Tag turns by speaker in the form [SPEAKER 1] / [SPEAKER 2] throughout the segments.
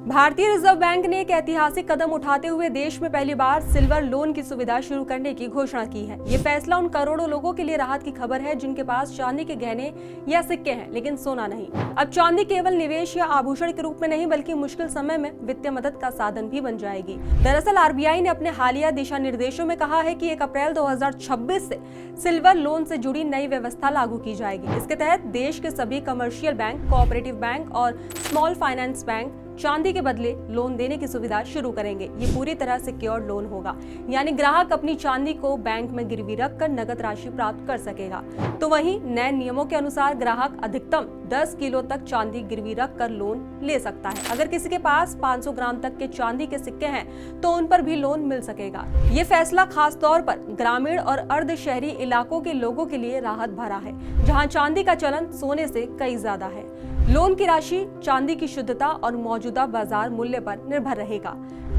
[SPEAKER 1] भारतीय reserve bank ने एक ऐतिहासिक कदम उठाते हुए देश में पहली बार सिल्वर लोन की सुविधा शुरू करने की घोषणा की है। ये फैसला उन करोड़ों लोगों के लिए राहत की खबर है जिनके पास चांदी के गहने या सिक्के हैं लेकिन सोना नहीं। अब चांदी केवल निवेश या आभूषण के रूप में नहीं बल्कि मुश्किल समय में वित्तीय मदद का साधन भी बन जाएगी। दरअसल आरबीआई ने अपने हालिया दिशा निर्देशों में कहा है कि 1 अप्रैल 2026 से सिल्वर लोन से जुड़ी नई व्यवस्था लागू की जाएगी। इसके तहत देश के सभी कमर्शियल बैंक, कोऑपरेटिव बैंक और स्मॉल फाइनेंस बैंक चांदी के बदले लोन देने की सुविधा शुरू करेंगे। ये पूरी तरह सिक्योर्ड लोन होगा, यानी ग्राहक अपनी चांदी को बैंक में गिरवी रखकर नगद राशि प्राप्त कर सकेगा। तो वहीं नए नियमों के अनुसार ग्राहक अधिकतम 10 किलो तक चांदी गिरवी रखकर लोन ले सकता है। अगर किसी के पास 500 ग्राम तक के चांदी के सिक्के हैं तो उन पर भी लोन मिल सकेगा। ये फैसला खास तौर पर ग्रामीण और अर्ध शहरी इलाकों के लोगों के लिए राहत भरा है, जहाँ चांदी का चलन सोने से कई ज्यादा है। लोन की राशि चांदी की शुद्धता और मौजूदा बाजार मूल्य पर निर्भर रहेगा।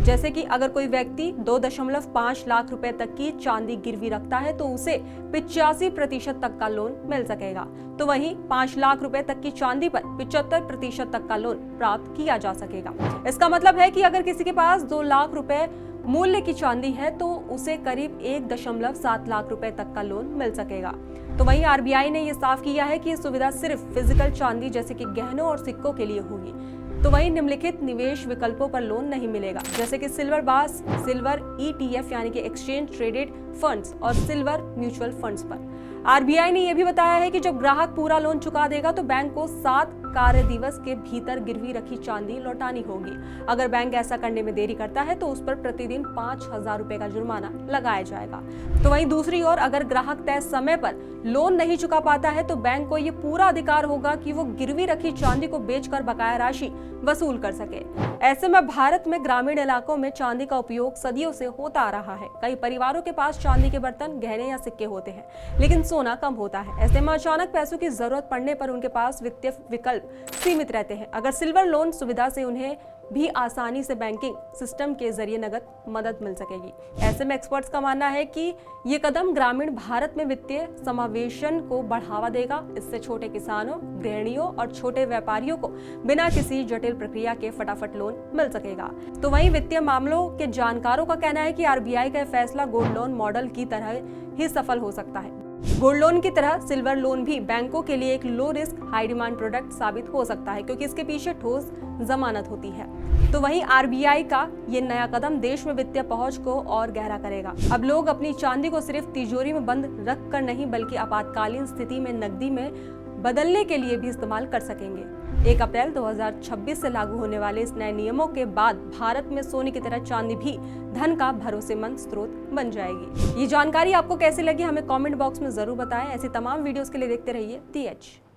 [SPEAKER 1] जैसे कि अगर कोई व्यक्ति 2.5 लाख रुपए तक की चांदी गिरवी रखता है तो उसे 85% तक का लोन मिल सकेगा। तो वहीं 5 लाख रुपए तक की चांदी पर 75% तक का लोन प्राप्त किया जा सकेगा। इसका मतलब है कि अगर किसी के पास 2 लाख रुपए मूल्य की चांदी है तो उसे करीब 1.7 लाख रुपए तक का लोन मिल सकेगा। तो वहीं आरबीआई ने यह साफ किया है कि ये सुविधा सिर्फ फिजिकल चांदी जैसे कि गहनों और सिक्कों के लिए होगी। तो वहीं निम्नलिखित निवेश विकल्पों पर लोन नहीं मिलेगा, जैसे कि सिल्वर बास, सिल्वर ईटीएफ यानी कि एक्सचेंज ट्रेडेड फंड्स और सिल्वर म्यूचुअल फंड्स पर। आरबीआई ने यह भी बताया है कि जब ग्राहक पूरा लोन चुका देगा तो बैंक को 7 कार्य दिवस के भीतर गिरवी रखी चांदी लौटानी होगी। अगर बैंक ऐसा करने में देरी करता है तो उस पर प्रतिदिन 5,000 रुपए का जुर्माना लगाया जाएगा। तो वहीं दूसरी ओर अगर ग्राहक तय समय पर लोन नहीं चुका पाता है तो बैंक को ये पूरा अधिकार होगा कि वो गिरवी रखी चांदी को बेचकर बकाया राशि वसूल कर सके। ऐसे में भारत में ग्रामीण इलाकों में चांदी का उपयोग सदियों से होता आ रहा है। कई परिवारों के पास चांदी के बर्तन, गहने या सिक्के होते हैं, लेकिन सोना कम होता है। ऐसे में अचानक पैसों की जरूरत पड़ने पर उनके पास वित्तीय विकल्प सीमित रहते हैं। अगर सिल्वर लोन सुविधा से उन्हें भी आसानी से बैंकिंग सिस्टम के जरिए नगद मदद मिल सकेगी। ऐसे में एक्सपर्ट्स का मानना है कि ये कदम ग्रामीण भारत में वित्तीय समावेशन को बढ़ावा देगा। इससे छोटे किसानों, गृहिणियों और छोटे व्यापारियों को बिना किसी जटिल प्रक्रिया के फटाफट लोन मिल सकेगा। तो वहीं वित्तीय मामलों के जानकारों का कहना है कि आरबीआई का फैसला गोल्ड लोन मॉडल की तरह ही सफल हो सकता है। गोल्ड लोन की तरह सिल्वर लोन भी बैंकों के लिए एक low risk high demand product साबित हो सकता है, क्योंकि इसके पीछे ठोस जमानत होती है। तो वहीं आरबीआई का ये नया कदम देश में वित्तीय पहुंच को और गहरा करेगा। अब लोग अपनी चांदी को सिर्फ तिजोरी में बंद रख कर नहीं बल्कि आपातकालीन स्थिति में नकदी में बदलने के लिए भी इस्तेमाल कर सकेंगे। 1 अप्रैल 2026 से लागू होने वाले इस नए नियमों के बाद भारत में सोने की तरह चांदी भी धन का भरोसेमंद स्रोत बन जाएगी। ये जानकारी आपको कैसी लगी हमें कमेंट बॉक्स में जरूर बताएं। ऐसी तमाम वीडियोस के लिए देखते रहिए दी एज।